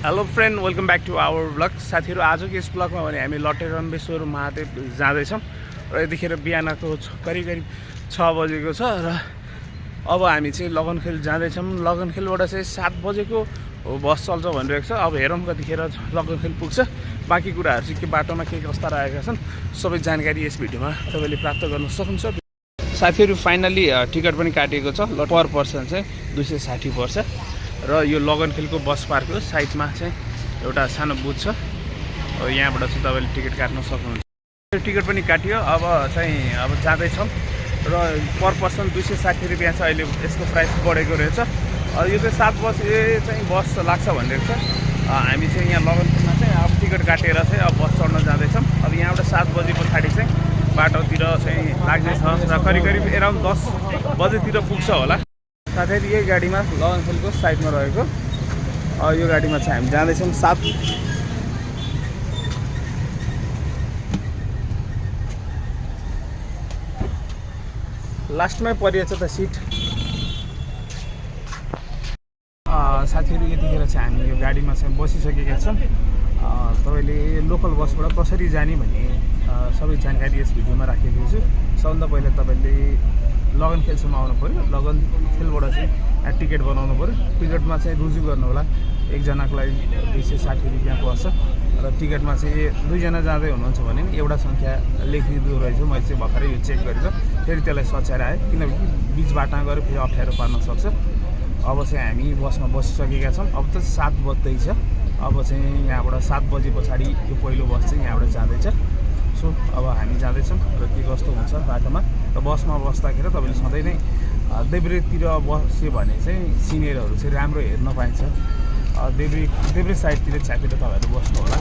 Hello friend, welcome back to our blog. साथीहरू, आजको यस ब्लगमा भने हामी लटेरम्बेश्वर महादेव जाँदैछौँ र यतिखेर बिहानको करिब 6 बजेको छ र अब हामी चाहिँ लगनखेल जाँदैछौँ। लगनखेलबाट चाहिँ 7 बजेको बस चल्छ भनिरहेको छ। अब हेरौँ कतिखेर लगनखेल पुग्छ। बाँकी कुराहरू चाहिँ के बाटोमा के कस्ता रहेका छन् सबै जानकारी यस भिडियोमा तपाईँले प्राप्त गर्न सक्नुहुन्छ। साथीहरू, फाइनली टिकट पनि काटिएको छ। पर पर्सन चाहिँ 260 पर्छ र यो लगनखेलको बस पार्कको साइडमा चाहिँ एउटा सानो बुथ छ। यहाँबाट चाहिँ तपाईँले टिकट काट्न सक्नुहुन्छ। टिकट पनि काटियो। अब जाँदैछौँ र पर पर्सन 260 रुपियाँ छ। अहिले यसको प्राइस बढेको रहेछ। यो चाहिँ 7 बजे चाहिँ बस लाग्छ भनिरहेको छ। हामी चाहिँ यहाँ लगनखेलमा चाहिँ अब टिकट काटेर चाहिँ अब बस चढ्न जाँदैछौँ। अब यहाँबाट 7 बजे पछाडि चाहिँ बाटोतिर चाहिँ लाग्नेछ र करिब एराउन्ड 10 बजेतिर पुग्छ होला। साथै यही गाडीमा लगनखेलको साइडमा रहेको यो गाडीमा चाहिँ हामी जाँदैछौँ। 7 लास्टमै परिएछ त सिट। साथीहरू, यतिखेर चाहिँ हामी यो गाडीमा चाहिँ बसिसकेका छौँ। तपाईँले लोकल बसबाट कसरी जाने भन्ने सबै जानकारी यस भिडियोमा राखेको छु। सबभन्दा पहिला तपाईँले लगनखेलसम्म आउनु पऱ्यो। लगनखेलबाट चाहिँ टिकट बनाउनु पऱ्यो। टिकटमा चाहिँ रुजु गर्नु होला। एकजनाको लागि 260 रुपियाँ पर्छ र टिकटमा चाहिँ 2 जना जाँदै हुनुहुन्छ भने नि एउटा सङ्ख्या लेखिदिँदो रहेछ। मैले चाहिँ भर्खरै यो चेक गरेर फेरि त्यसलाई सच्याएर आएँ, किनकि बिच बाटोमा गएर फेरि अप्ठ्यारो पार्न सक्छ। अब चाहिँ हामी बसमा बसिसकेका छौँ। अब त 7 बज्दैछ। अब चाहिँ यहाँबाट 7 बजे पछाडि यो पहिलो बस चाहिँ यहाँबाट जाँदैछ। सो अब हामी जाँदैछौँ र के कस्तो हुन्छ बाटोमा। र बसमा बस्दाखेरि तपाईँले सधैँ नै देब्रेतिर बस्यो भने चाहिँ सिनियरहरू चाहिँ राम्रो हेर्न पाइन्छ। देब्रे साइडतिर च्यापेर तपाईँहरू बस्नु होला।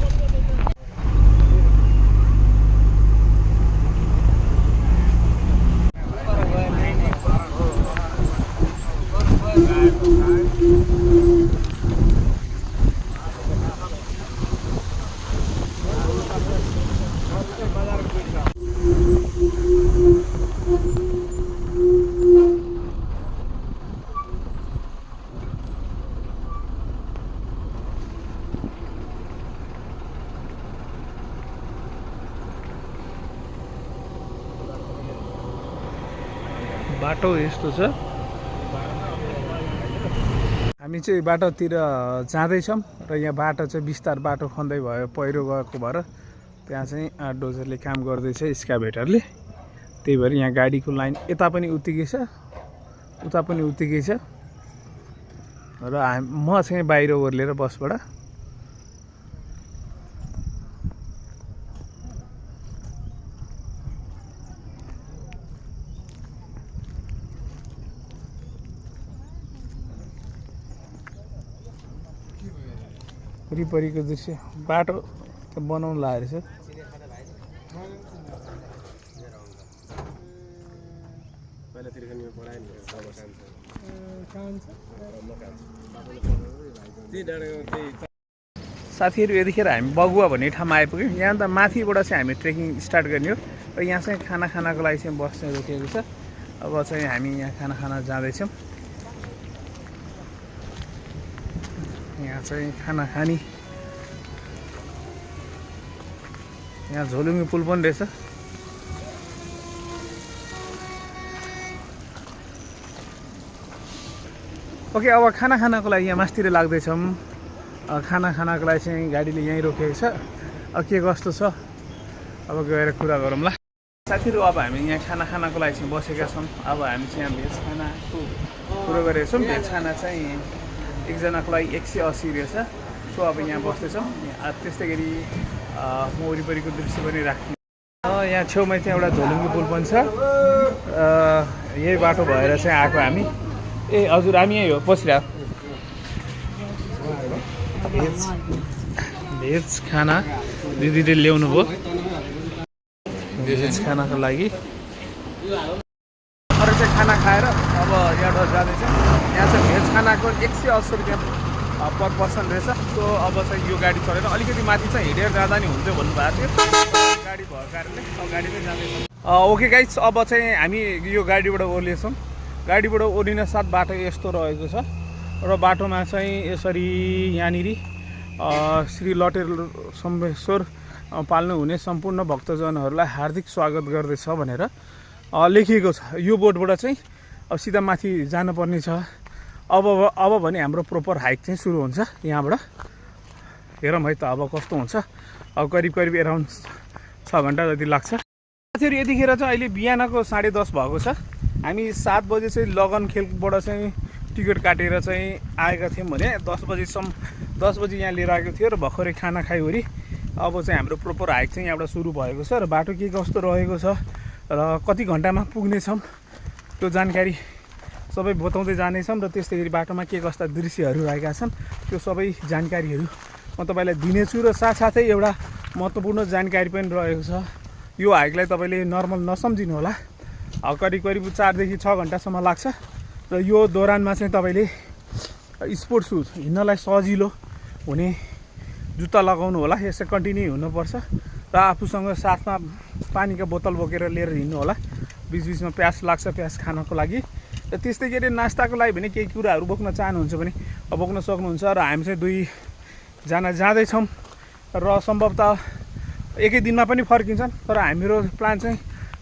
बाटो यस्तो छ। हामी चाहिँ बाटोतिर जाँदैछौँ र यहाँ बाटो चाहिँ बिस्तार बाटो खन्दै भयो, पहिरो गएको भएर त्यहाँ चाहिँ डोजरले काम गर्दैछ, स्काभेटरले। त्यही भएर यहाँ गाडीको लाइन यता पनि उत्तिकै छ, उता पनि उत्तिकै छ। र म चाहिँ बाहिर ओर्लेर बसबाट वरिपरिको दृश्य। बाटो त बनाउनु लागेको रहेछ। साथीहरू, यतिखेर हामी बगुवा भन्ने ठाउँमा आइपुग्यौँ। यहाँ त माथिबाट चाहिँ हामी ट्रेकिङ स्टार्ट गर्ने हो र यहाँ चाहिँ खानाको लागि चाहिँ बस चाहिँ रोकिएको छ। अब चाहिँ हामी यहाँ खाना जाँदैछौँ। यहाँ चाहिँ खाना खाने, यहाँ झोलुङ्गे पुल पनि रहेछ। ओके, अब खानाको लागि यहाँ मास्तिर लाग्दैछौँ। खानाको लागि चाहिँ गाडीले यहीँ रोकेको छ। अब के कस्तो छ अब गएर कुरा गरौँला। साथीहरू, अब हामी यहाँ खानाको लागि चाहिँ बसेका छौँ। अब हामी चाहिँ यहाँ भेज खानाको कुरो गरेका छौँ। भेज खाना चाहिँ एकजनाको लागि 180 रहेछ। सो अब यहाँ बस्दैछौँ। त्यस्तै गरी म वरिपरिको दृश्य पनि राख्छु। यहाँ छेउमा चाहिँ एउटा झोलुङ्गे पुल पनि छ। यही बाटो भएर चाहिँ आएको हामी। ए हजुर, हामी यही हो, पसिरह। भेज खाना दिदीले ल्याउनु भयो भेज खानाको लागि। अरू चाहिँ खाना खाएर अब यहाँबाट जाँदैछ। यहाँ चाहिँ भेज खानाको 180 रुपियाँ पर पर्सन रहेछ। सो अब चाहिँ यो गाडी चढेर अलिकति माथि चाहिँ हिँडेर जाँदा नि हुन्थ्यो भन्नुभएको थियो। गाडी भएको कारणले अब गाडीमै जाँदैछ। ओके गाइस, अब चाहिँ हामी यो गाडीबाट ओर्लिएछौँ। गाडीबाट ओर्लिन साथ बाटो यस्तो रहेको छ र बाटोमा चाहिँ यसरी यहाँनिर श्री लटेरम्बेश्वर पाल्नुहुने सम्पूर्ण भक्तजनहरूलाई हार्दिक स्वागत गर्दैछ भनेर लेखिएको छ। यो बोर्डबाट चाहिँ अब सिधा माथि जानुपर्ने छ। अब भने हाम्रो प्रोपर हाइक चाहिँ सुरु हुन्छ यहाँबाट। हेरौँ है त अब कस्तो हुन्छ। अब करिब एराउन्ड 6 घन्टा जति लाग्छ। साथीहरू यतिखेर चाहिँ अहिले बिहानको 10:30 भएको छ। हामी 7 बजे चाहिँ लगन खेलबाट चाहिँ टिकट काटेर चाहिँ आएका थियौँ भने 10 बजी यहाँ लिएर आएको थियो र भर्खरै खाना खाइवरी अब चाहिँ हाम्रो प्रोपर हाइक चाहिँ यहाँबाट सुरु भएको छ र बाटो के कस्तो रहेको छ र कति घन्टामा पुग्नेछौँ त्यो जानकारी सबै बताउँदै जानेछौँ र त्यस्तै गरी बाटोमा के कस्ता दृश्यहरू रहेका छन् त्यो सबै जानकारीहरू म तपाईँलाई दिनेछु र साथसाथै एउटा महत्त्वपूर्ण जानकारी पनि रहेको छ। यो हाइकलाई तपाईँले नर्मल नसम्झिनु होला। करिब 4 देखि 6 घन्टासम्म लाग्छ र यो दौरानमा चाहिँ तपाईँले स्पोर्ट सुज हिँड्नलाई सजिलो हुने जुत्ता लगाउनु होला। यसै कन्टिन्यू हुनुपर्छ र आफूसँग साथमा पानीको बोतल बोकेर लिएर हिँड्नु होला। बिचबिचमा प्यास लाग्छ प्यास खानको लागि र त्यस्तै गरी नास्ताको लागि भने केही कुराहरू बोक्न चाहनुहुन्छ भने बोक्न सक्नुहुन्छ। र हामी चाहिँ 2 जना जाँदैछौँ र सम्भवतः एकै दिनमा पनि फर्किन्छन्। तर हाम्रो प्लान चाहिँ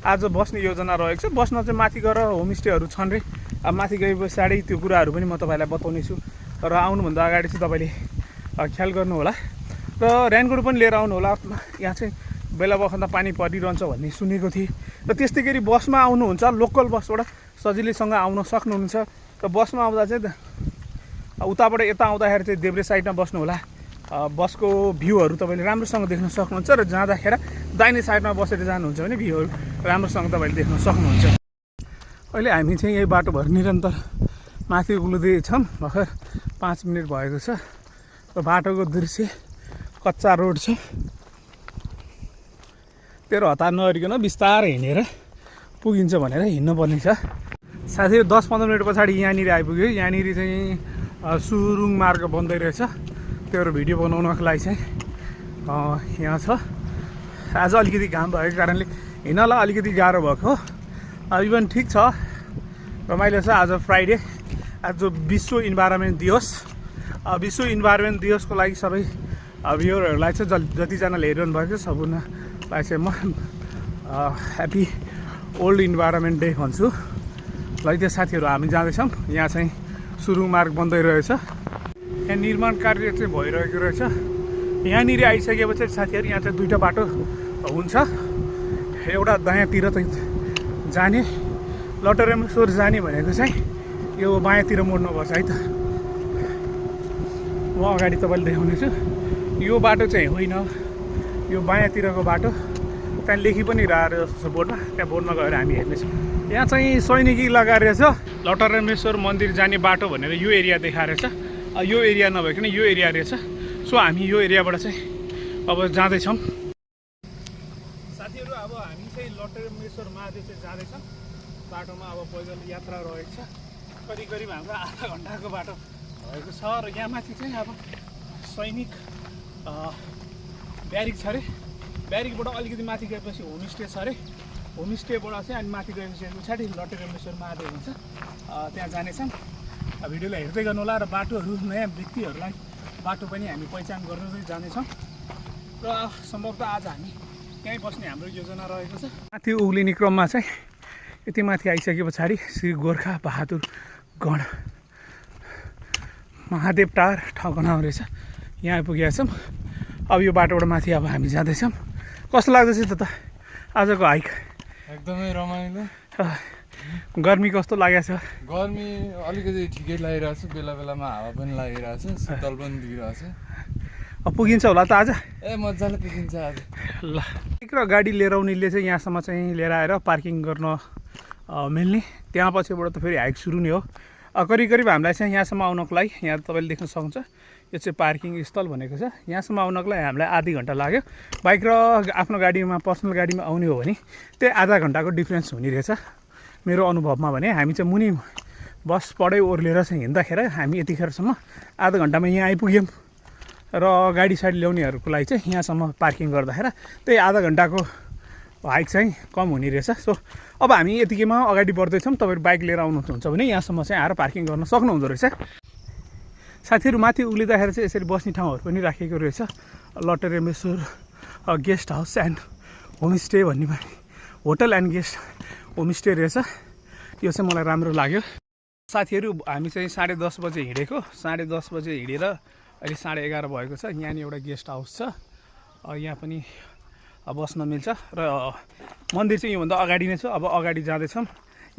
आज बस्ने योजना रहेको छ। बस्न चाहिँ माथि गएर होमस्टेहरू छन् रे। अब माथि गए पछाडि त्यो कुराहरू पनि म तपाईँलाई बताउने छु र आउनुभन्दा अगाडि चाहिँ तपाईँले ख्याल गर्नु होला र रेनकोट पनि लिएर आउनु होला। यहाँ चाहिँ बेला बखतमा पानी परिरहन्छ भन्ने सुनेको थिएँ। र त्यस्तै गरी बसमा आउनुहुन्छ लोकल बसबाट सजिलैसँग आउन सक्नुहुन्छ। र बसमा आउँदा चाहिँ उताबाट यता आउँदाखेरि चाहिँ देब्रे साइडमा बस्नु होला। बसको भ्यूहरू तपाईँले राम्रोसँग देख्न सक्नुहुन्छ र जाँदाखेरि दाहिने साइडमा बसेर जानुहुन्छ भने भ्यूहरू राम्रोसँग तपाईँले देख्न सक्नुहुन्छ। अहिले हामी चाहिँ यही बाटोभर निरन्तर माथि उक्लिँदैछौँ। भर्खर 5 मिनट भएको छ र बाटोको दृश्य कच्चा रोड छ। तेरो हतार नगरिकन बिस्तारै हिँडेर पुगिन्छ भनेर हिँड्नुपर्ने छ। साथै 10-15 मिनट पछाडि यहाँनिर आइपुग्यो। यहाँनिर चाहिँ सुरुङ मार्ग बन्दै रहेछ। त्यो भिडियो बनाउनको लागि चाहिँ यहाँ छ। आज अलिकति घाम भएको कारणले हिँड्नलाई अलिकति गाह्रो भएको। इभन ठिक छ, रमाइलो छ। आज फ्राइडे, आज विश्व इन्भाइरोमेन्ट दिवस। विश्व इन्भाइरोमेन्ट दिवसको लागि सबै भ्युअरहरूलाई चाहिँ जतिजनाले हेरिरहनु भएको छ सबैलाई चाहिँ म ह्याप्पी ओल्ड इन्भाइरोमेन्ट डे भन्छु। ल त्यो साथीहरू हामी जाँदैछौँ। यहाँ चाहिँ सुरुङ मार्ग बन्दै रहेछ। यहाँ निर्माण कार्य चाहिँ भइरहेको रहेछ। यहाँनिर आइसकेपछि साथीहरू यहाँ चाहिँ 2टा बाटो हुन्छ। एउटा दायाँतिर चाहिँ जाने लटेरम्बेश्वर जाने भनेको चाहिँ यो बायाँतिर मोड्नुपर्छ है त। म अगाडि तपाईँले देखाउनेछु। यो बाटो चाहिँ होइन, यो बायाँतिरको बाटो। त्यहाँ लेखी पनि रहेको जस्तो छ बोर्डमा। त्यहाँ बोर्डमा गएर हामी हेर्नेछौँ। यहाँ चाहिँ सैनिकी लगाएर रहेछ। लटेरम्बेश्वर मन्दिर जाने बाटो भनेर यो एरिया देखाएर रहेछ। यो एरिया नभइकन यो एरिया रहेछ। सो हामी यो एरियाबाट चाहिँ अब जाँदैछौँ। साथीहरू अब हामी चाहिँ लटेरम्बेश्वर महादेव चाहिँ जाँदैछौँ। बाटोमा अब पैदल यात्रा रहेको छ। करिब हाम्रो आधा घन्टाको बाटो भएको छ। र यहाँ माथि चाहिँ अब सैनिक ब्यारिक छ अरे। ब्यारिकबाट अलिकति माथि गएपछि होमस्टे छ अरे। होमस्टेबाट चाहिँ अनि माथि गएपछि पछाडि लटेरम्बेश्वर महादेव हुन्छ। त्यहाँ जानेछौँ। भिडियोलाई हेर्दै गर्नु होला र बाटोहरू नयाँ व्यक्तिहरूलाई बाटो पनि हामी पहिचान गर्दै जानेछौँ। र सम्भवतः आज हामी त्यहीँ बस्ने हाम्रो योजना रहेको छ। माथि उक्लिने क्रममा चाहिँ यति माथि आइसके पछाडि श्री गोर्खा बहादुर गण महादेव टार ठाउँको नाम रहेछ। यहाँ आइपुगेका छौँ। अब यो बाटोबाट माथि अब हामी जाँदैछौँ। कस्तो लाग्दैछ त आजको हाइक? एकदमै रमाइलो। गर्मी कस्तो लागेको छ? गर्मी अलिकति ठिकै लागिरहेछ। बेला बेलामा हावा पनि लागिरहेछ, शीतल पनि दिइरहेछ। अब पुगिन्छ होला त आज? मजाले पुगिन्छ आज। ल र गाडी लिएर आउनेले चाहिँ यहाँसम्म चाहिँ लिएर आएर पार्किङ गर्न मिल्ने। त्यहाँ पछिबाट त फेरि हाइक सुरु नै हो। करिब हामीलाई चाहिँ यहाँसम्म आउनको लागि यहाँ तपाईँले देख्न सक्नुहुन्छ यो चाहिँ पार्किङ स्थल भनेको छ। यहाँसम्म आउनको लागि हामीलाई आधी घन्टा लाग्यो। बाइक र आफ्नो गाडीमा पर्सनल गाडीमा आउने हो भने त्यही आधा घन्टाको डिफ्रेन्स हुने रहेछ मेरो अनुभवमा। भने हामी चाहिँ मुनि बस पढै ओर्लेर चाहिँ हिँड्दाखेरि हामी यतिखेरसम्म आधा घन्टामा यहाँ आइपुग्यौँ। र गाडी साडी ल्याउनेहरूको लागि चाहिँ यहाँसम्म पार्किङ गर्दाखेरि त्यही आधा घन्टाको हाइक चाहिँ कम हुने रहेछ। सो अब हामी यतिकैमा अगाडि बढ्दैछौँ। तपाईँहरू बाइक लिएर आउनुहुन्छ भने यहाँसम्म चाहिँ आएर पार्किङ गर्न सक्नुहुँदो रहेछ। साथीहरू माथि उक्लिँदाखेरि चाहिँ यसरी बस्ने ठाउँहरू पनि राखेको रहेछ लटरेम्बेश्वर गेस्ट हाउस एन्ड होमस्टे भन्ने पनि होटल एन्ड गेस्ट होमस्टे रहेछ यो चाहिँ मलाई राम्रो लाग्यो साथीहरू हामी चाहिँ 10:30 बजे हिँडेको 10:30 बजे हिँडेर अहिले 11:30 भएको छ यहाँनिर एउटा गेस्ट हाउस छ यहाँ पनि बस्न मिल्छ र मन्दिर चाहिँ योभन्दा अगाडि नै छ अब अगाडि जाँदैछौँ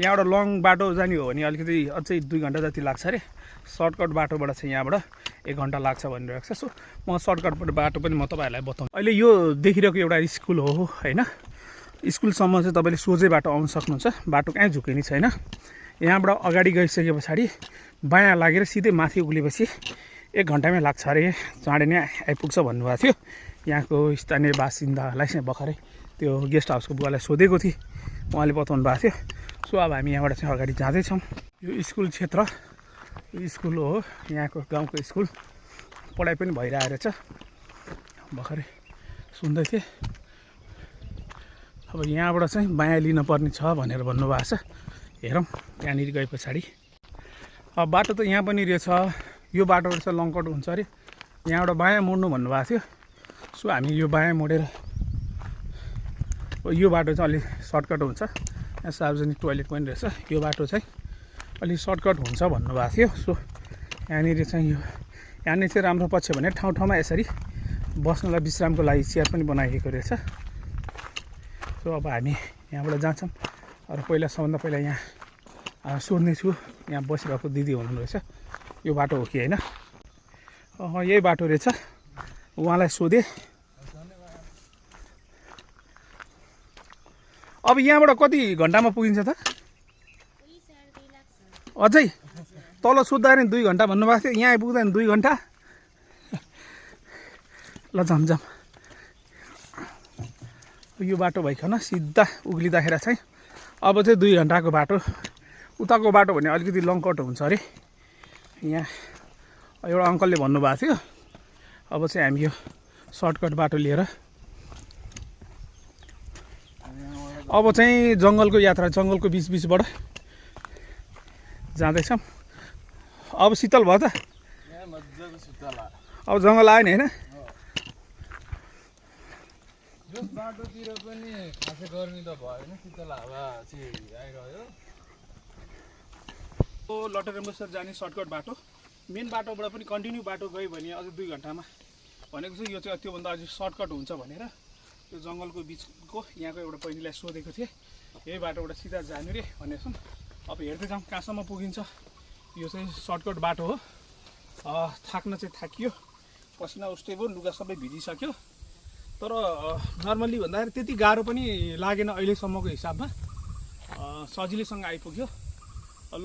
यहाँबाट लङ बाटो जाने हो भने अलिकति अझै 2 घन्टा जति लाग्छ अरे सर्टकट बाटोबाट चाहिँ यहाँबाट 1 घन्टा लाग्छ भनिरहेको छ सो म सर्टकट बाटो पनि म तपाईँहरूलाई बताउँछु अहिले यो देखिरहेको एउटा स्कुल हो होइन स्कुलसम्म चाहिँ तपाईँले सोझै बाटो आउन सक्नुहुन्छ बाटो कहीँ झुकिने छैन यहाँबाट अगाडि गइसके पछाडि बायाँ लागेर सिधै माथि उक्लेपछि 1 घन्टामै लाग्छ अरे चाँडै नै आइपुग्छ भन्नुभएको थियो यहाँको स्थानीय बासिन्दालाई चाहिँ भर्खरै त्यो गेस्ट हाउसको बुवालाई सोधेको थिएँ उहाँले बताउनु भएको थियो सो अब हामी यहाँबाट चाहिँ अगाडि जाँदैछौँ यो स्कुल क्षेत्र यो स्कुल हो यहाँको गाउँको स्कुल पढाइ पनि भइरहेको रहेछ भर्खरै सुन्दै थिएँ अब यहाँबाट चाहिँ बायाँ लिन पर्ने छ भनेर भन्नुभएको छ हेरौँ त्यहाँनिर गए पछाडि अब बाटो त यहाँ पनि रहेछ यो बाटोबाट चाहिँ लङ्कट हुन्छ अरे यहाँबाट बायाँ मोड्नु भन्नुभएको थियो सो हामी यो बायाँ मोडेर यो बाटो चाहिँ अलिक सर्टकट हुन्छ यहाँ सार्वजनिक टोइलेट पनि रहेछ यो बाटो चाहिँ अलिक सर्टकट हुन्छ भन्नुभएको थियो सो यहाँनिर चाहिँ यो यहाँनिर चाहिँ राम्रो पक्ष भने ठाउँ ठाउँमा यसरी बस्नलाई विश्रामको लागि चेयर पनि बनाइएको रहेछ सो अब हामी यहाँबाट जान्छौँ र सबभन्दा पहिला यहाँ सोध्ने छु यहाँ बसिरहेको दिदी हुनुहुँदो रहेछ यो बाटो हो कि होइन यही बाटो रहेछ उहाँलाई सोधेँ अब यहाँबाट कति घन्टामा पुगिन्छ त अझै तल सोद्धाखेरि 2 घन्टा भन्नुभएको थियो यहाँ आइपुग्दा 2 घन्टा ल झमझम यो बाटो भइकन सिधा उक्लिँदाखेरि चाहिँ अब चाहिँ 2 घन्टाको बाटो उताको बाटो भने अलिकति लङकट हुन्छ अरे यहाँ एउटा अङ्कलले भन्नुभएको थियो अब चाहिँ हामी यो सर्टकट बाटो लिएर अब चाहिँ जङ्गलको यात्रा जङ्गलको बिचबाट जाँदैछौँ अब शीतल भयो त अब जङ्गल आयो नि होइन जस बाटोतिर पनि खासै गर्मी त भएन शीतल हावा चाहिँ आइरह्यो लटरेम्बेश्वर जाने सर्टकट बाटो मेन बाटोबाट पनि कन्टिन्यू बाटो गयो भने अझ 2 घन्टामा भनेको चाहिँ यो चाहिँ त्योभन्दा अझै सर्टकट हुन्छ भनेर यो जङ्गलको बिचको यहाँको एउटा बहिनीलाई सोधेको थिएँ यही बाटोबाट सिधा जानु रे भनेको छौँ अब हेर्दै जाउँ कहाँसम्म पुगिन्छ यो चाहिँ सर्टकट बाटो हो थाक्न चाहिँ थाकियो पसिना उस्तै भयो लुगा सबै भिजिसक्यो तर नर्मल्ली भन्दाखेरि त्यति गाह्रो पनि लागेन अहिलेसम्मको हिसाबमा सजिलैसँग आइपुग्यो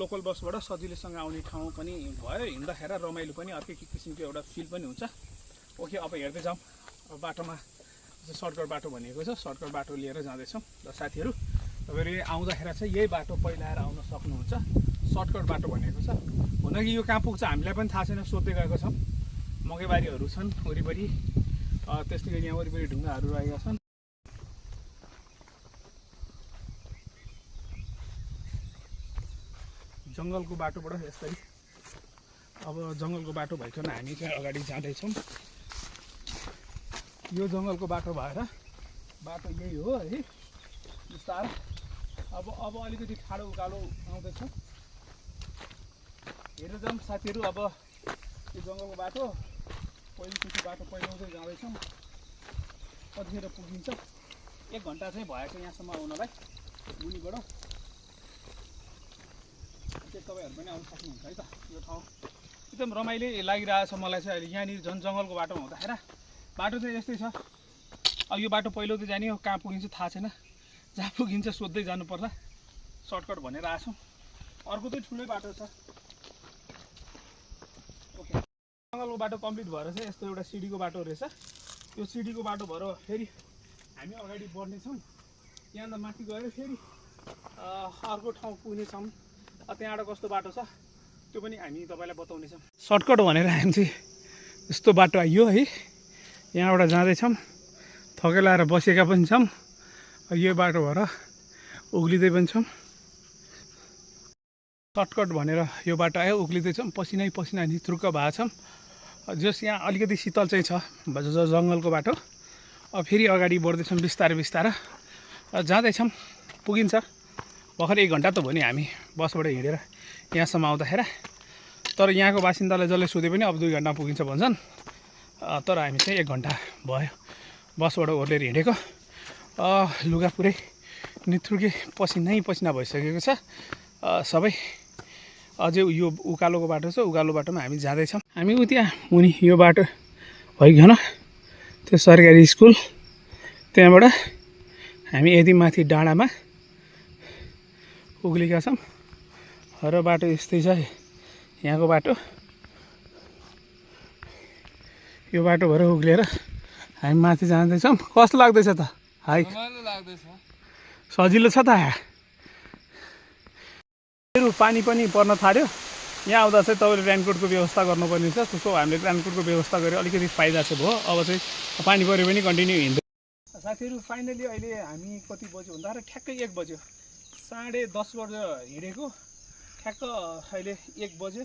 लोकल बसबाट सजिलैसँग आउने ठाउँ पनि भयो हिँड्दाखेरि रमाइलो पनि अर्कै किसिमको एउटा फिल पनि हुन्छ ओके अब हेर्दै जाउँ अब बाटोमा सर्टकट बाटो भनेको छ सर्टकट बाटो लिएर जाँदैछौँ र साथीहरू तपाईँहरू आउँदाखेरि चाहिँ यही बाटो पहिलाएर आउन सक्नुहुन्छ सर्टकट बाटो भनेको छ हुन कि यो कहाँ पुग्छ हामीलाई पनि थाहा छैन सोध्दै गएको छौँ मकैबारीहरू छन् वरिपरि त्यस्तै गरी यहाँ वरिपरि ढुङ्गाहरू रहेका छन् जङ्गलको बाटोबाट यसरी अब जङ्गलको बाटो भइकन हामी चाहिँ अगाडि जाँदैछौँ यो जङ्गलको बाटो भएर बाटो यही हो है बिस्तारै अब अलिकति ठाडो उकालो आउँदैछ हेरेर जाउँ साथीहरू अब यो जङ्गलको बाटो पहिलोचोटि बाटो पहिलाउँदै जाँदैछौँ कतिखेर पुगिन्छ 1 घन्टा चाहिँ भएको यहाँसम्म आउनलाई मुनिबाट तपाईँहरू पनि आउनु सक्नुहुन्छ है त यो ठाउँ एकदम रमाइलो लागिरहेछ मलाई चाहिँ अहिले यहाँनिर झन् जङ्गलको बाटोमा हुँदाखेरि बाटो चाहिँ यस्तै छ अब यो बाटो पहिलो त जाने हो कहाँ पुगिन्छ थाहा छैन जहाँ पुगिन्छ सोध्दै जानु पर्ला सर्टकट भनेर आएको छौँ अर्को चाहिँ ठुलै बाटो छ ओके जङ्गलको बाटो कम्प्लिट भएर चाहिँ यस्तो एउटा सिडीको बाटो रहेछ यो सिडीको बाटो भएर फेरि हामी अगाडि बढ्नेछौँ यहाँबाट माथि गएर फेरि अर्को ठाउँ पुग्नेछौँ त्यहाँबाट कस्तो बाटो छ त्यो पनि हामी तपाईँलाई बताउनेछौँ सर्टकट भनेर हामी चाहिँ यस्तो बाटो आइयो है यहाँबाट जाँदैछौँ थकेलाएर बसेका पनि छौँ यो बाटो भएर उक्लिँदै पनि छौँ सर्टकट भनेर यो बाटो आयो उक्लिँदैछौँ पसिनै पसिना निथुर्क भएको छौँ जस यहाँ अलिकति शीतल चाहिँ छ जङ्गलको बाटो अब फेरि अगाडि बढ्दैछौँ बिस्तारै बिस्तारै जाँदैछौँ पुगिन्छ भर्खर 1 घन्टा त भयो नि हामी बसबाट हिँडेर यहाँसम्म आउँदाखेरि तर यहाँको बासिन्दालाई जसले सोधे पनि अब 2 घन्टा पुगिन्छ भन्छन् तर हामी चाहिँ 1 घन्टा भयो बसबाट ओर्लेर हिँडेको लुगा पुरै निथुर्के पसिनै पसिना भइसकेको छ सबै अझै यो उकालोको बाटो छ उकालो बाटोमा हामी जाँदैछौँ हामी त्यहाँ मुनि यो बाटो भइकन त्यो सरकारी स्कुल त्यहाँबाट हामी यदि माथि डाँडामा उक्लेका छौँ र बाटो यस्तै छ यहाँको बाटो यो बाटो भएर उक्लेर हामी माथि जाँदैछौँ कस्तो लाग्दैछ त हाइक सजिलो छ त पानी पनि पर्न थाल्यो यहाँ आउँदा चाहिँ तपाईँले रेनकोटको व्यवस्था गर्नुपर्ने छ त्यसको हामीले रेनकोटको व्यवस्था गरेर अलिकति फाइदा चाहिँ भयो अब चाहिँ पानी पऱ्यो भने कन्टिन्यू हिँड्दै साथीहरू फाइनली अहिले हामी कति बज्यो भन्दा ठ्याक्कै 1 बज्यो 10:30 बजे हिँडेको ठ्याक्क अहिले 1 बज्यो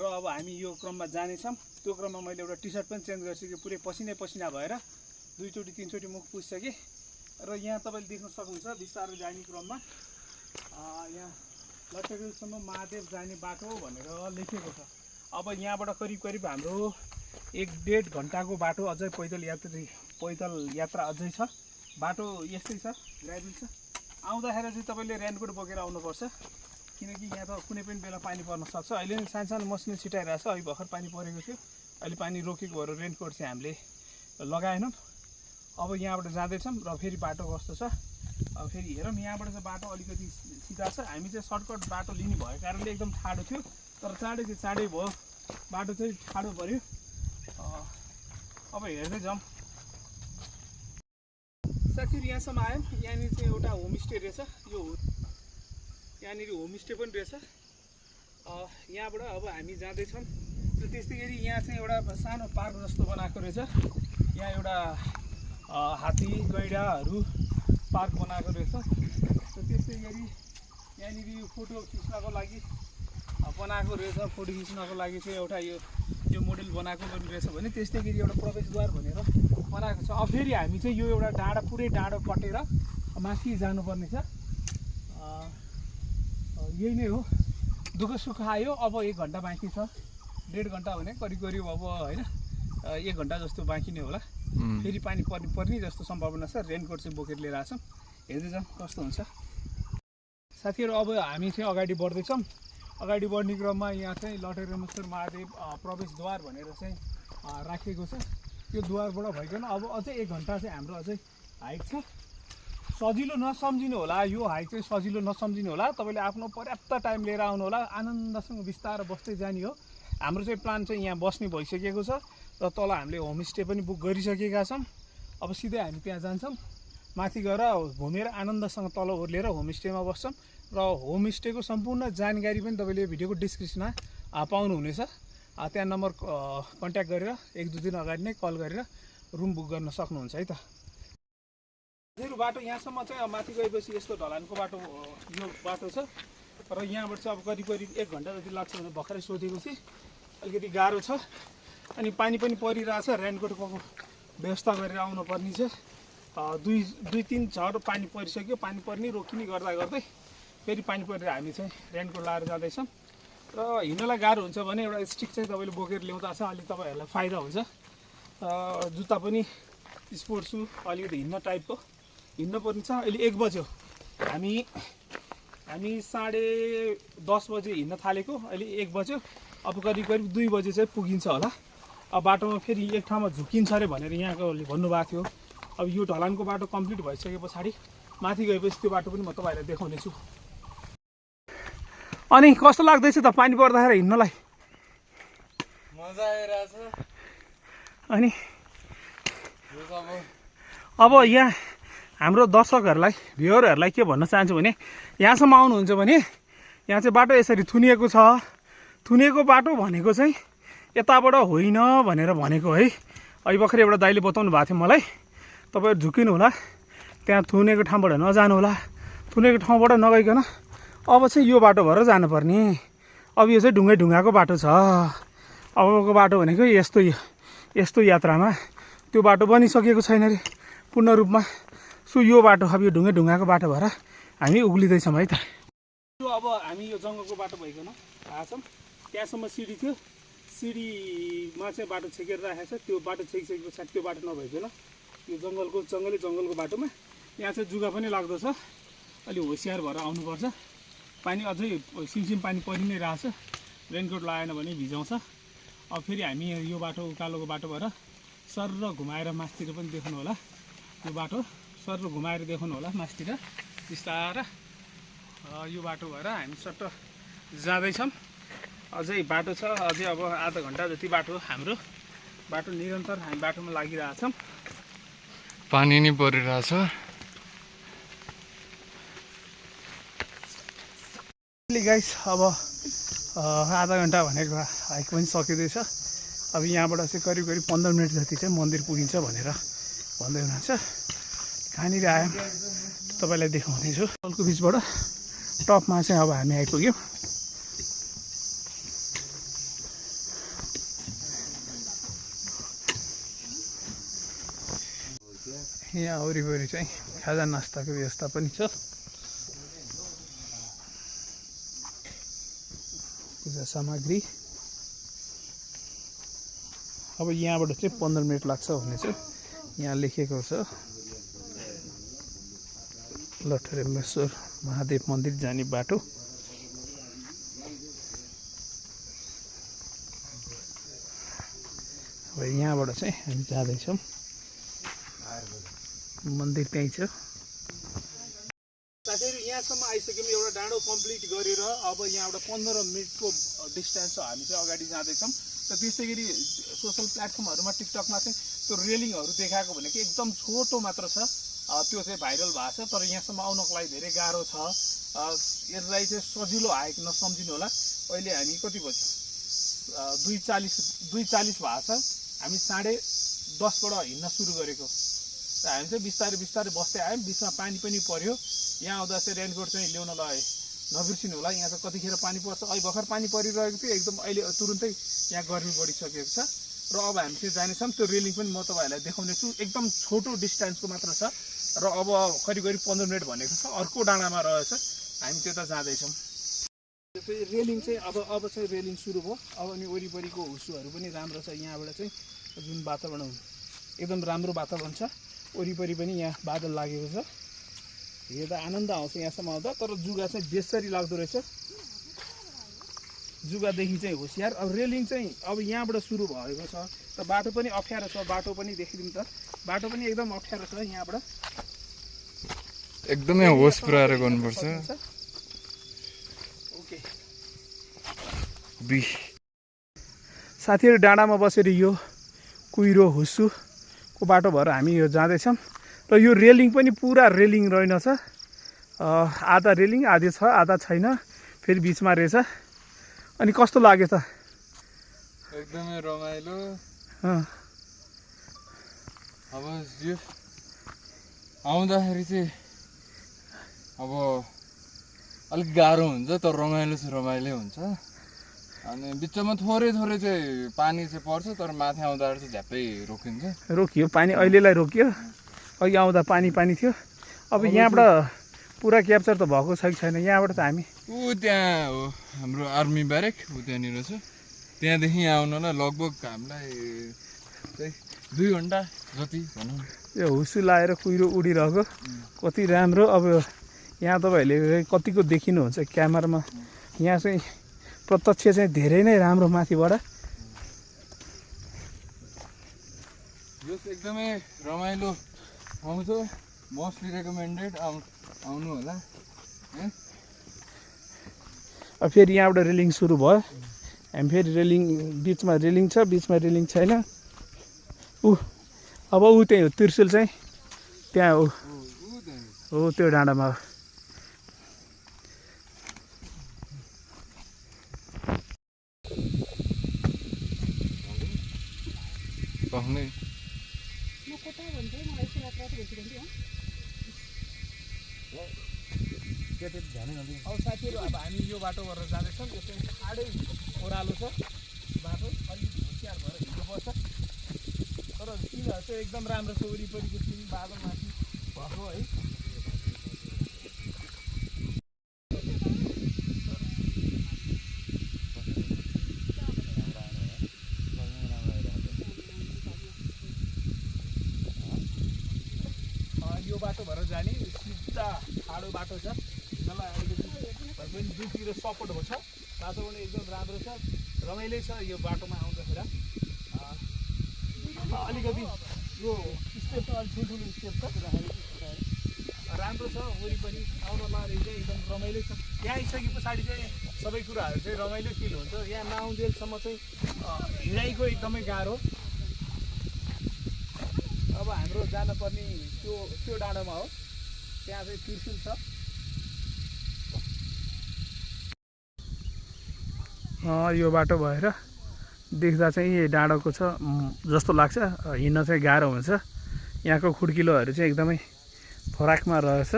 र अब हामी यो क्रममा जानेछौँ त्यो क्रममा मैले एउटा टी सर्ट पनि चेन्ज गरिसकेँ पुरै पसिनै पसिना भएर 2 चोटि 3 चोटि मुख पुछिसकेँ र यहाँ तपाईँले देख्न सक्नुहुन्छ बिस्तारै जाने क्रममा यहाँ लटकेलसम्म महादेव जाने बाटो भनेर लेखेको छ अब यहाँबाट करिब करिब हाम्रो 1.5 घन्टाको बाटो अझै पैदल यात्रा अझै छ बाटो यस्तै छ ग्राभल छ आउँदाखेरि चाहिँ तपाईँले रेनकोट बोकेर आउनुपर्छ किनकि यहाँ त कुनै पनि बेला पानी पर्न सक्छ अहिले नि सानो मसिनो छिटाइरहेको छ अहिले भर्खर पानी परेको थियो अहिले पानी रोकेको भएर रेनकोट चाहिँ हामीले लगाएनौँ अब यहाँबाट जाँदैछौँ र फेरि बाटो कस्तो छ अब फेरि हेरौँ यहाँबाट चाहिँ बाटो अलिकति सिधा छ हामी चाहिँ सर्टकट बाटो लिने भएको कारणले एकदम ठाडो थियो तर चाँडै चाहिँ चाँडै भयो बाटो चाहिँ ठाडो पऱ्यो अब हेर्दै जाउँ साथीहरू यहाँसम्म आयौँ यहाँनिर चाहिँ एउटा होमस्टे रहेछ यो यहाँनिर होमस्टे पनि रहेछ यहाँबाट अब हामी जाँदैछौँ र त्यस्तै गरी यहाँ चाहिँ एउटा सानो पार्क जस्तो बनाएको रहेछ यहाँ एउटा हात्ती गैँडाहरू पार्क बनाएको रहेछ र त्यस्तै गरी यहाँनिर यो फोटो खिच्नको लागि बनाएको रहेछ फोटो खिच्नको लागि चाहिँ एउटा यो मोडल बनाएको पनि रहेछ भने त्यस्तै गरी एउटा प्रवेशद्वार भनेर बनाएको छ अब फेरि हामी चाहिँ यो एउटा डाँडा पुरै डाँडो कटेर माथि जानुपर्ने छ यही नै हो दुःख सुख आयो अब 1 घन्टा बाँकी छ 1.5 घन्टा भने करिब करिब अब होइन 1 घन्टा जस्तो बाँकी नै होला फेरि पानी पर्ने जस्तो सम्भावना छ रेनकोट चाहिँ बोकेर लिएर आछौँ हेर्दै जाउँ कस्तो हुन्छ साथीहरू अब हामी चाहिँ अगाडि बढ्दैछौँ अगाडि बढ्ने क्रममा यहाँ चाहिँ लटेरमेश्वर महादेव प्रवेशद्वार भनेर चाहिँ राखिएको छ त्यो द्वारबाट भइकन अब अझै 1 घन्टा चाहिँ हाम्रो अझै हाइक छ सजिलो नसम्झिनु होला यो हाइक चाहिँ सजिलो नसम्झिनु होला तपाईँले आफ्नो पर्याप्त टाइम लिएर आउनु होला आनन्दसँग बिस्तारै बस्दै जाने हो हाम्रो चाहिँ प्लान चाहिँ यहाँ बस्ने भइसकेको छ र तल हामीले होमस्टे पनि बुक गरिसकेका छौँ अब सिधै हामी त्यहाँ जान्छौँ माथि गएर घुमेर आनन्दसँग तल ओर्लेर होमस्टेमा बस्छौँ र होमस्टेको सम्पूर्ण जानकारी पनि तपाईँले भिडियोको डिस्क्रिप्सनमा पाउनुहुनेछ त्यहाँ नम्बर कन्ट्याक्ट गरेर 1-2 दिन अगाडि नै कल गरेर रुम बुक गर्न सक्नुहुन्छ है त बाटो यहाँसम्म चाहिँ माथि गएपछि यस्तो ढलानको बाटो यो बाटो छ र यहाँबाट चाहिँ अब करिब करिब 1 घन्टा जति लाग्छ भनेर भर्खरै सोधेको थिएँ अलिकति गाह्रो छ अनि पानी पनि परिरहेछ रेनकोटको व्यवस्था गरेर आउनुपर्ने छ 2-3 झड पानी परिसक्यो पानी पर्ने रोकिने गर्दा गर्दै फेरि पानी परेर हामी चाहिँ रेनकोट लाएर जाँदैछौँ र हिँड्नलाई गाह्रो हुन्छ भने एउटा स्टिक चाहिँ तपाईँले बोकेर ल्याउँदा चाहिँ अलिक तपाईँहरूलाई फाइदा हुन्छ जुत्ता पनि स्पोर्ट्स सु अलिकति हिँड्न टाइपको हिँड्नु पर्ने छ अहिले 1 बज्यो हामी 10:30 बजे हिँड्न थालेको अहिले 1 बज्यो अब करिब 2 बजे चाहिँ पुगिन्छ होला अब बाटोमा फेरि एक ठाउँमा झुकिन्छ अरे भनेर यहाँकोले भन्नुभएको थियो अब यो ढलानको बाटो कम्प्लिट भइसके पछाडि माथि गएपछि त्यो बाटो पनि म तपाईँहरूलाई देखाउने छु अनि कस्तो लाग्दैछ त पानी पर्दाखेरि हिँड्नलाई मजा आइरहेछ अनि अब यहाँ हाम्रो दर्शकहरूलाई भ्युअरहरूलाई के भन्न चाहन्छु भने यहाँसम्म आउनुहुन्छ भने यहाँ चाहिँ बाटो यसरी थुनिएको छ थुनिएको बाटो भनेको चाहिँ यताबाट होइन भनेर भनेको है अहिले भर्खर एउटा दाइले बताउनु भएको थियो मलाई तपाईँहरू झुकिनु होला त्यहाँ थुनेको ठाउँबाट नजानु होला थुनेको ठाउँबाट नगइकन अब चाहिँ यो बाटो भएर जानुपर्ने। अब यो चाहिँ ढुङ्गाको बाटो छ। अबको बाटो भनेको यस्तो यात्रामा त्यो बाटो बनिसकेको छैन रे पूर्ण रूपमा। सो यो बाटो अब यो ढुङ्गाको बाटो भएर हामी उक्लिँदैछौँ है त। यो अब हामी यो जङ्गलको बाटो भइकन आएछौँ। त्यहाँसम्म सिडी थियो, सिडीमा चाहिँ बाटो छेकेर राखेको छ। त्यो बाटो छेकिसके पछाडि त्यो बाटो नभइकन यो जङ्गलको बाटोमा यहाँ चाहिँ जुगा पनि लाग्दछ। अलि होसियार भएर आउनुपर्छ। पानी अझै सिमसिम पानी परि नै रहेछ। रेनकोट लगाएन भने भिजाउँछ। अब फेरि हामी यो बाटो उकालोको बाटो भएर सर र घुमाएर मासतिर पनि देख्नु होला। यो बाटो सर र घुमाएर देख्नु होला मासतिर बिस्तारा। यो बाटो भएर हामी सट्ट जाँदैछौँ। अझै बाटो छ, अझै अब आधा घन्टा जति बाटो हाम्रो। बाटो निरन्तर हामी बाटोमा लागिरहेछौँ। पानी नै परिरहेछ। गाइस अब आधा घन्टा भनेको हाइक पनि सकिँदैछ। अब यहाँबाट चाहिँ करिब 15 मिनट जति चाहिँ मन्दिर पुगिन्छ भनेर भन्दै हुनुहुन्छ। कहाँनिर आयौँ तपाईँलाई देखाउँदैछु। जलको बिचबाट टपमा चाहिँ अब हामी आइपुग्यौँ। यहाँ वरिपरि चाहिँ खाजा नास्ताको व्यवस्था पनि छ। पूजा सामग्री। अब यहाँबाट चाहिँ 15 मिनट लाग्छ भन्ने चाहिँ यहाँ लेखेको छ। लटरेश्वर महादेव मन्दिर जाने बाटो। अब यहाँबाट चाहिँ हामी जाँदैछौँ। मन्दिर त्यहीँ छ। साथीहरू यहाँसम्म आइसक्यौँ। एउटा डाँडो कम्प्लिट गरेर अब यहाँबाट 15 मिनटको डिस्टेन्स छ। हामी चाहिँ अगाडि जाँदैछौँ। र त्यस्तै गरी सोसल प्लेटफर्महरूमा टिकटकमा चाहिँ त्यो रेलिङहरू देखाएको भनेको एकदम छोटो मात्र छ। त्यो चाहिँ भाइरल भएको छ। तर यहाँसम्म आउनको लागि धेरै गाह्रो छ। यसलाई चाहिँ सजिलो हाइक नसम्झिनु होला। अहिले हामी कति बज्यो? 2:40 भएको छ। हामी 10:30बाट हिँड्न सुरु गरेको। हामी चाहिँ बिस्तारै बस्दै आयौँ। बिचमा पानी पनि पर्यो। यहाँ आउँदा चाहिँ रेनकोट चाहिँ ल्याउन लगाएँ। नबिर्सिनु होला। यहाँ चाहिँ कतिखेर पानी पर्छ। अहिले भर्खर पानी परिरहेको थियो। एकदम अहिले तुरुन्तै यहाँ गर्मी बढिसकेको छ। र अब हामी चाहिँ जानेछौँ। त्यो रेलिङ पनि म तपाईँहरूलाई देखाउने छु। एकदम छोटो डिस्टेन्सको मात्र छ। र अब करिब 15 मिनट भनेको छ। अर्को डाँडामा रहेछ। हामी त्यता जाँदैछौँ। रेलिङ चाहिँ अब चाहिँ रेलिङ सुरु भयो। अब अनि वरिपरिको हुसुहरू पनि राम्रो छ। यहाँबाट चाहिँ जुन वातावरण एकदम राम्रो वातावरण छ। वरिपरि पनि यहाँ बादल लागेको छ। हेर्दा आनन्द आउँछ यहाँसम्म आउँदा। तर जुगा चाहिँ बेसरी लाग्दो रहेछ। जुगादेखि चाहिँ होसियार। अब रेलिङ चाहिँ अब यहाँबाट सुरु भएको छ। त बाटो पनि अप्ठ्यारो छ। बाटो पनि देखिदिउँ त। बाटो पनि एकदम अप्ठ्यारो छ। यहाँबाट एकदमै होस पुऱ्याएर गर्नुपर्छ। ओके साथीहरू, डाँडामा बसेर यो कुहिरो हुस्सुको बाटो भएर हामी यो जाँदैछौँ। र यो रेलिङ पनि पुरा रेलिङ रहेनछ। आधा रेलिङ आधा छ, आधा छैन। फेरि बिचमा रहेछ। अनि कस्तो लाग्यो त? एकदमै रमाइलो। अब यो आउँदाखेरि चाहिँ अब अलिक गाह्रो हुन्छ। तर रमाइलो हुन्छ। अनि बिचमा थोरै चाहिँ पानी चाहिँ पर्छ। तर माथि आउँदाखेरि चाहिँ झ्याप्पै रोकियो। पानी अहिलेलाई रोकियो। अघि आउँदा पानी थियो। अब यहाँबाट पुरा क्याप्चर त भएको छ कि छैन? यहाँबाट त हामी त्यहाँ हो हाम्रो आर्मी ब्यारेक त्यहाँनिर छ। त्यहाँदेखि आउनलाई लगभग हामीलाई चाहिँ 2 घन्टा जति भनौँ। यो हुस्सु लाएर कुहिरो उडिरहेको कति राम्रो। अब यहाँ तपाईँहरूले कतिको देखिनुहुन्छ क्यामेरामा। यहाँ चाहिँ प्रत्यक्ष चाहिँ धेरै नै राम्रो माथिबाट। यो एकदमै रमाइलो ठाउँ छ। मोस्टली रेकमेन्डेड आउनु होला। अब फेरि यहाँबाट रेलिङ सुरु भयो। हामी फेरि रेलिङ बिचमा रेलिङ छ, बिचमा रेलिङ छैन। अब त्यही हो त्रिशुल चाहिँ त्यहाँ हो त्यो डाँडामा। अब साथीहरू अब हामी यो बाटो गरेर जाँदैछौँ। यो चाहिँ ठाडै ओह्रालो छ बाटो, अलिकति होसियार भएर हिँड्नुपर्छ। तर सिनहरू चाहिँ एकदम राम्रो छ, वरिपरिको सिन बादल माथि भएको है। यो बाटो भएर जाने सिधा ठाडो बाटो छ, हिँड्नलाई अलिकति भए पनि दुईतिर सपोर्ट भएको छ। बाटो पनि एकदम राम्रो छ, रमाइलो छ यो बाटोमा आउँदाखेरि। अलिकति यो स्टेप त अलिक ठुल्ठुलो स्टेप छ, राम्रो छ। वरिपरि आउनलाई चाहिँ एकदम रमाइलो छ। यहाँ आइसके पछाडि चाहिँ सबै कुराहरू चाहिँ रमाइलो फिल हुन्छ। यहाँ नआउन्जेलसम्म चाहिँ हिँडाइको एकदमै गाह्रो। अब हाम्रो जानुपर्ने त्यो डाँडोमा हो, त्यहाँ चाहिँ त्रिशुल छ। यो बाटो भएर देख्दा चाहिँ यो डाँडोको छ जस्तो लाग्छ। हिँड्न चाहिँ गाह्रो हुन्छ। यहाँको खुड्किलोहरू चाहिँ एकदमै फराकमा रहेछ।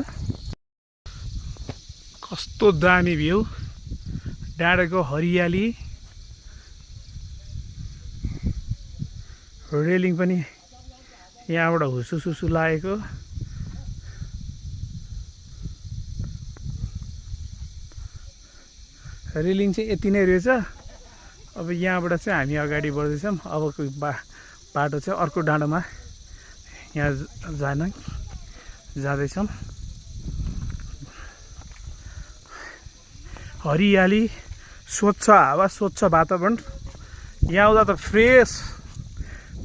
कस्तो दामी भ्यू, डाँडाको हरियाली, रेलिङ पनि यहाँबाट हुसुसुसु लागेको। रेलिङ चाहिँ यति नै रहेछ। अब यहाँबाट चाहिँ हामी अगाडि बढ्दैछौँ। अबको बाटो चाहिँ अर्को डाँडोमा यहाँ जाँदैछौँ। हरियाली, स्वच्छ हावा, स्वच्छ वातावरण। यहाँ आउँदा त फ्रेस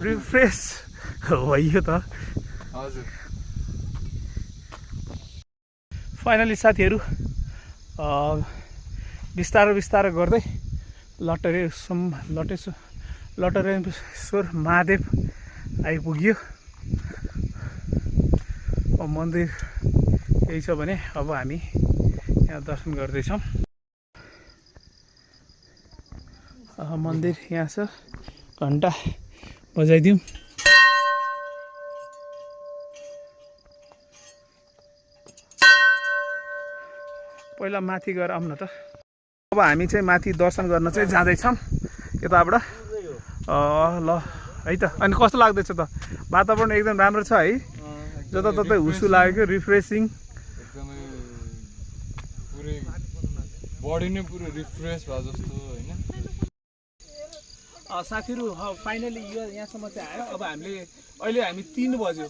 रिफ्रेस भइयो त। हजुर, फाइनली साथीहरू बिस्तारो बिस्तारो गर्दै लटरेश्वर महादेव आइपुग्यो। मन्दिर यही छ भने अब हामी यहाँ दर्शन गर्दैछौँ। मन्दिर यहाँ छ, घन्टा बजाइदिउँ। पहिला माथि गएर आउँ न त। अब हामी चाहिँ माथि दर्शन गर्न चाहिँ जाँदैछौँ यताबाट। ल है त। अनि कस्तो लाग्दैछ त? वातावरण एकदम राम्रो छ है, जताततै हुसु लागेको, रिफ्रेसिङ। एकदमै पुरै बडी नै पुरै रिफ्रेस भयो जस्तो होइन। साथीहरू फाइनली यो यहाँसम्म चाहिँ आयो। अब अहिले हामी 3 बज्यो,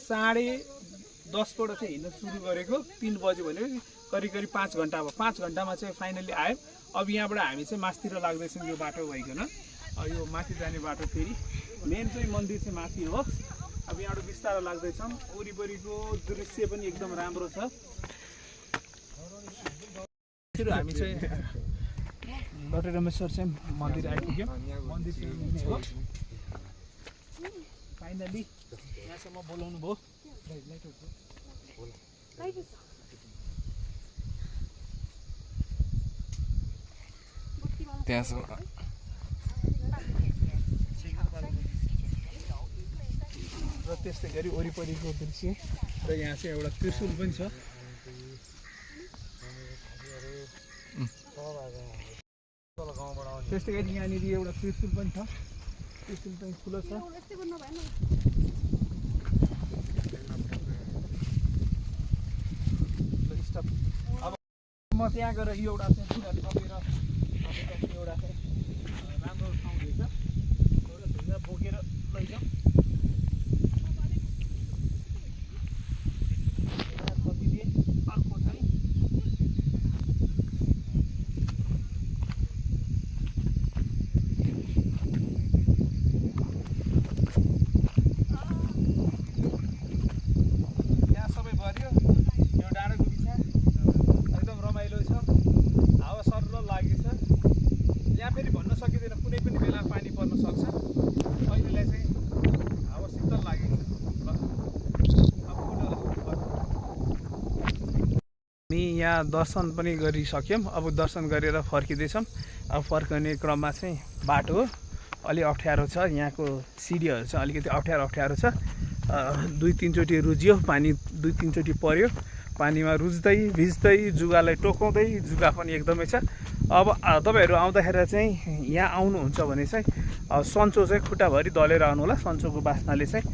10:30बाट चाहिँ हिँड्न सुरु गरेको। 3 बज्यो भने करिब 5 घन्टा अब 5 घन्टामा चाहिँ फाइनली आयो। अब यहाँबाट हामी चाहिँ माथितिर लाग्दैछौँ यो बाटो भइकन। यो माथि जाने बाटो, फेरि मेन चाहिँ मन्दिर चाहिँ माथि हो। अब यहाँबाट बिस्तारो लाग्दैछौँ। वरिपरिको दृश्य पनि एकदम राम्रो छ। हामी चाहिँ लटरम्बेश्वर चाहिँ मन्दिर आइपुग्यौँ। मन्दिर चाहिँ हो फाइनली। यहाँसम्म बोलाउनु भयो। त्यहाँसम्म र त्यस्तै गरी वरिपरिको दृश्य र यहाँ चाहिँ एउटा त्रिशुल पनि छ। त्यस्तै गरी यहाँनिर एउटा त्रिशुल पनि छ। त्रिशुल पनि ठुलो छ। अब म त्यहाँ गएर यो एउटा चाहिँ फुलहरू थपेर एउटा चाहिँ राम्रो ठाउँ रहेछ, एउटा ढुङ्गा बोकेर लैजाउँ। थपिदिएँ। अर्को चाहिँ यहाँ सबै भर्यो। यो डाँडाको बिचमा एकदम रमाइलो छ, हावा सर्र लागेछ। यहाँ फेरि भन्न सकिँदैन, कुनै पनि बेला पानी पर्न सक्छ। अहिलेलाई चाहिँ हावा शीतल लागेको छ। हामी यहाँ दर्शन पनि गरिसक्यौँ। अब दर्शन गरेर फर्किँदैछौँ। अब फर्कने क्रममा चाहिँ बाटो अलि अप्ठ्यारो छ। यहाँको सिडीहरू चाहिँ अलिकति अप्ठ्यारो छ। 2-3 चोटि रुजियो, पानी 2-3 चोटि पर्यो। पानीमा रुच्दै भिज्दै जुगालाई टोकाउँदै जुगा पनि एकदमै छ। अब तपाईँहरू आउँदाखेरि चाहिँ यहाँ आउनुहुन्छ भने चाहिँ सन्चो चाहिँ खुट्टाभरि दलेर आउनु होला। सन्चोको बास्नाले चाहिँ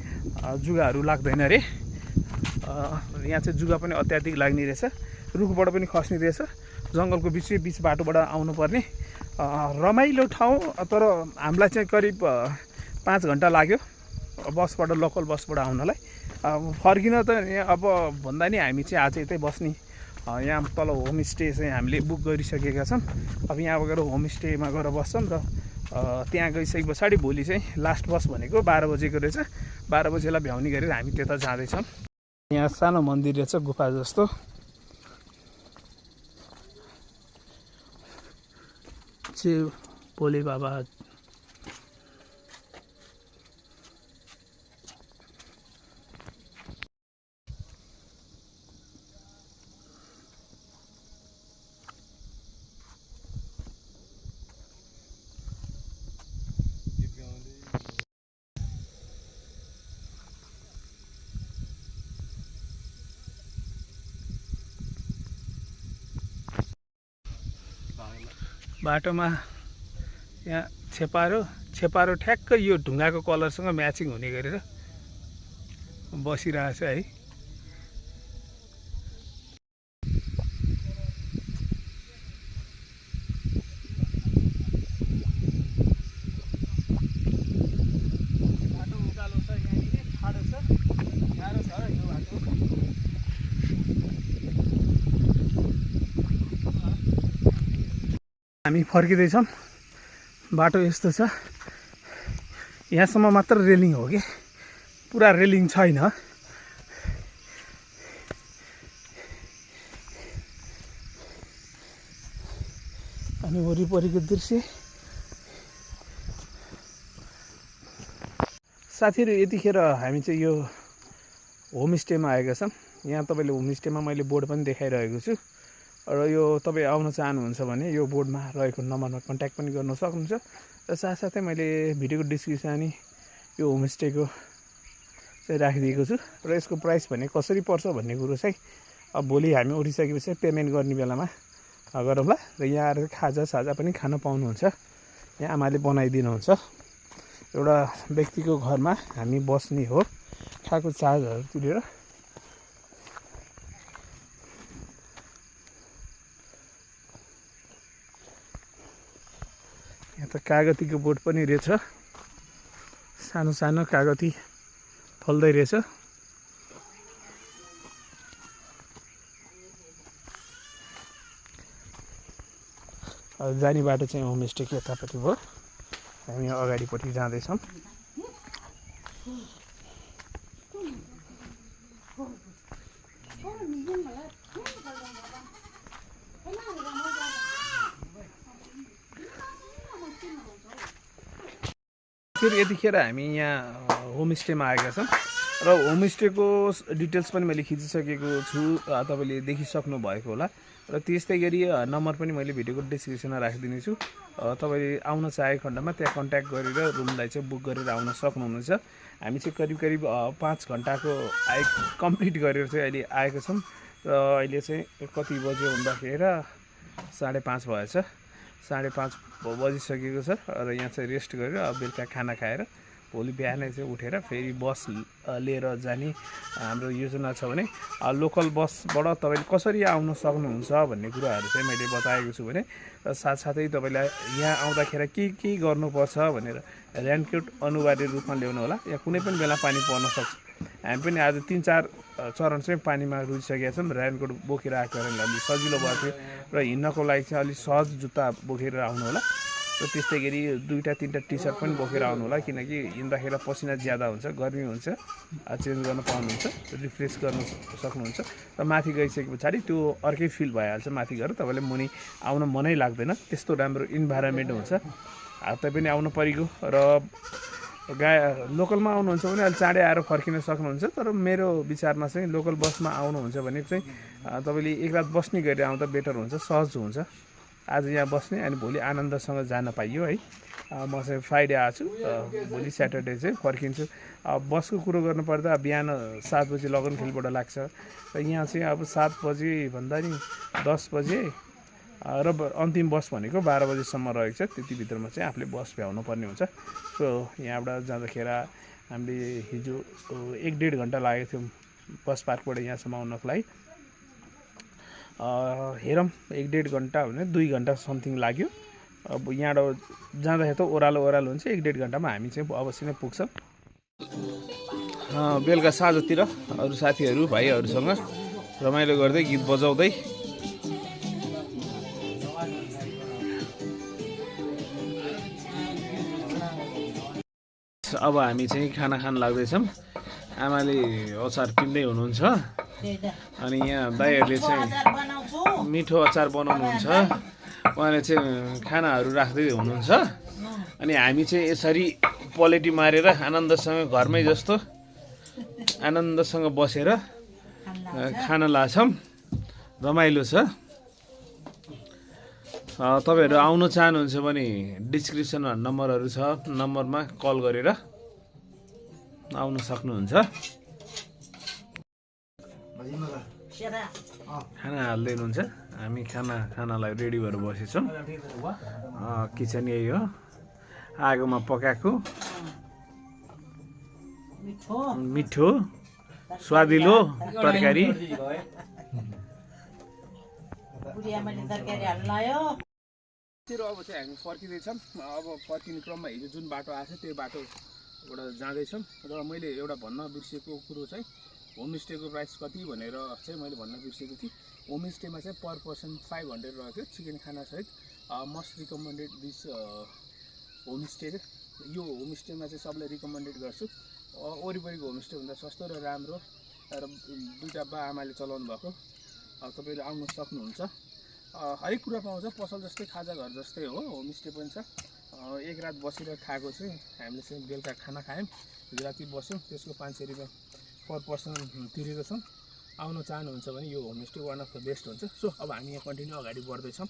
जुगाहरू लाग्दैन अरे। यहाँ चाहिँ जुगा पनि अत्याधिक लाग्ने रहेछ, रुखबाट पनि खस्ने रहेछ, जङ्गलको बिच बाटोबाट आउनुपर्ने रमाइलो ठाउँ। तर हामीलाई चाहिँ करिब 5 घन्टा लाग्यो बसबाट, लोकल बसबाट आउनलाई। फर्किन त अब भन्दा नि हामी चाहिँ आज यतै बस्ने, यहाँ तल होमस्टे चाहिँ हामीले बुक गरिसकेका छौँ। अब यहाँ गएर होमस्टेमा गएर बस्छौँ र त्यहाँ गइसके पछाडि भोलि चाहिँ लास्ट बस भनेको 12 बजेको रहेछ। 12 बजेलाई भ्याउने गरेर हामी त्यता जाँदैछौँ। यहाँ सानो मन्दिर रहेछ गुफा जस्तो। भोले बाबा बाटोमा यहाँ छेपारो ठ्याक्क यो ढुङ्गाको कलरसँग म्याचिङ हुने गरेर बसिरहेछ है। बाटो उकालो छ, यहाँनिर ठाडो छ, गाह्रो छ यो बाटो। हामी फर्किँदैछौँ। बाटो यस्तो छ, यहाँसम्म मात्र रेलिङ हो कि पुरा रेलिङ छैन। अनि वरिपरिको दृश्य साथीहरू, यतिखेर हामी चाहिँ यो होमस्टेमा आएका छौँ। यहाँ तपाईँले होमस्टेमा मैले बोर्ड पनि देखाइरहेको छु र यो तपाईँ आउन चाहनुहुन्छ भने यो बोर्डमा रहेको नम्बरमा कन्ट्याक्ट पनि गर्न सक्नुहुन्छ। र साथसाथै मैले भिडियोको डिस्क्रिप्सन अनि यो होमस्टेको चाहिँ राखिदिएको छु र यसको प्राइस भने कसरी पर्छ भन्ने कुरो चाहिँ अब भोलि हामी उठिसकेपछि पेमेन्ट गर्ने बेलामा गरौँला। र यहाँ आएर खाजा पनि खान पाउनुहुन्छ, यहाँ आमाले बनाइदिनुहुन्छ। एउटा व्यक्तिको घरमा हामी बस्ने हो, खाएको चार्जहरू तुलेर। यहाँ त कागतीको बोट पनि रहेछ, सानो सानो कागती फल्दै रहेछ। जाने बाटो चाहिँ होमस्टेको यतापट्टि भयो, हामी अगाडिपट्टि जाँदैछौँ। फेरि यतिखेर हामी यहाँ होमस्टेमा आएका छौँ र होमस्टेको डिटेल्स पनि मैले खिचिसकेको छु, तपाईँले देखिसक्नु भएको होला। र त्यस्तै गरी नम्बर पनि मैले भिडियोको डिस्क्रिप्सनमा राखिदिनेछु। तपाईँले आउन चाहेको खण्डमा त्यहाँ कन्ट्याक्ट गरेर रुमलाई चाहिँ बुक गरेर आउन सक्नुहुनेछ। हामी चाहिँ करिब 5 घन्टाको कम्प्लिट गरेर चाहिँ अहिले आएको छौँ। र अहिले चाहिँ कति बज्यो भन्दाखेरि 5:30 भएछ, 5:30 बजिसकेको छ। र यहाँ चाहिँ रेस्ट गरेर अब बेलुका खाना खाएर भोलि बिहानै चाहिँ उठेर फेरि बस लिएर जाने हाम्रो योजना छ। भने लोकल बसबाट तपाईँले कसरी आउन सक्नुहुन्छ भन्ने कुराहरू चाहिँ मैले बताएको छु भने, र साथसाथै तपाईँलाई यहाँ आउँदाखेरि के गर्नुपर्छ भनेर रेनकोट अनिवार्य रूपमा ल्याउनु होला। यहाँ कुनै पनि बेला पानी पर्न सक्छ। हामी पनि आज 3-4 चरण चाहिँ पानीमा रुचिसकेका छौँ। रेनकोट बोकेर आएको कारणले अलिक सजिलो भएको थियो र हिँड्नको लागि चाहिँ अलिक सहज जुत्ता बोकेर आउनु होला। र त्यस्तै गरी 2-3टा टी-सर्ट पनि बोकेर आउनु होला, किनकि हिँड्दाखेरि पसिना ज्यादा हुन्छ, गर्मी हुन्छ, चेन्ज गर्न पाउनुहुन्छ, रिफ्रेस गर्न सक्नुहुन्छ। र माथि गइसके पछाडि त्यो अर्कै फिल भइहाल्छ। माथि गएर तपाईँले मुनि आउन मनै लाग्दैन, त्यस्तो राम्रो इन्भाइरोमेन्ट हुन्छ। तपाईँ पनि आउनु परिगयो र लोकलमा आउनुहुन्छ भने अलि चाँडै आएर फर्किन सक्नुहुन्छ। तर मेरो विचारमा चाहिँ लोकल बसमा आउनुहुन्छ भने चाहिँ तपाईँले एक रात बस्ने गरेर आउँदा बेटर हुन्छ, सहज हुन्छ। आज यहाँ बस्ने अनि भोलि आनन्दसँग जान पाइयो है। म चाहिँ फ्राइडे आएको छु भोलि स्याटरडे चाहिँ फर्किन्छु। बसको कुरो गर्नुपर्दा बिहान 7 बजी लगनखेलबाट लाग्छ र यहाँ चाहिँ अब 7 बजी भन्दा नि 10 बजे र अन्तिम बस भनेको 12 बजीसम्म रहेको छ। त्यति भित्रमा चाहिँ आफूले बस भ्याउनु पर्ने हुन्छ। सो यहाँबाट जाँदाखेरि हामीले हिजो 1-1.5 घन्टा लागेको थियो बस पार्कबाट यहाँसम्म आउनको लागि। हेरौँ 1-1.5 घन्टा भने 2 घन्टा समथिङ लाग्यो। अब यहाँबाट जाँदाखेरि त ओह्रालो हुन्छ, 1-1.5 घन्टामा हामी चाहिँ अवश्य नै पुग्छौँ। बेलुका साँझतिर अरू साथीहरू भाइहरूसँग रमाइलो गर्दै गीत बजाउँदै अब हामी चाहिँ खाना खान लाग्दैछौँ। आमाले अचार पिन्दै हुनुहुन्छ अनि यहाँ दाइहरूले चाहिँ मिठो अचार बनाउनुहुन्छ। उहाँले चाहिँ खानाहरू राख्दै हुनुहुन्छ अनि हामी चाहिँ यसरी पलेटी मारेर आनन्दसँग घरमै जस्तो आनन्दसँग बसेर खाना लाग्छौँ। रमाइलो छ। तपाईँहरू आउन चाहनुहुन्छ भने डिस्क्रिप्सनमा नम्बरहरू छ, नम्बरमा कल गरेर आउन सक्नुहुन्छ। खाना हाल्दै हुनुहुन्छ, हामी खानालाई रेडी भएर बसेछौँ। किचन यही हो, आगोमा पकाएको मिठो स्वादिलो तरकारी। अब चाहिँ हामी फर्किँदैछौँ। अब फर्किने क्रममा हिजो जुन बाटो आएको छ त्यो बाटोबाट जाँदैछौँ। र मैले एउटा भन्न बिर्सेको कुरो चाहिँ होमस्टेको प्राइस कति भनेर चाहिँ मैले भन्न बिर्सेको थिएँ। होमस्टेमा चाहिँ पर पर्सन 500 रहेको चिकन खानासहित। Must recommended this homestay. यो होमस्टेमा चाहिँ सबलाई रिकमेन्डेड गर्छु। वरिपरिको होमस्टेभन्दा सस्तो र राम्रो र दुईवटा बा आमाले चलाउनु भएको। तपाईँहरू आउन सक्नुहुन्छ। हरेक कुरा पाउँछ, पसल जस्तै खाजा घर जस्तै हो, होमस्टे पनि छ। एक रात बसेर खाएको चाहिँ हामीले चाहिँ बेलुका खाना खायौँ, हिजो राति बस्यौँ, त्यसको 500 रुपियाँ पर पर्सन तिरेको छौँ। आउन चाहनुहुन्छ भने यो homestay one of the best हुन्छ। सो अब हामी यहाँ कन्टिन्यू अगाडि बढ्दैछौँ।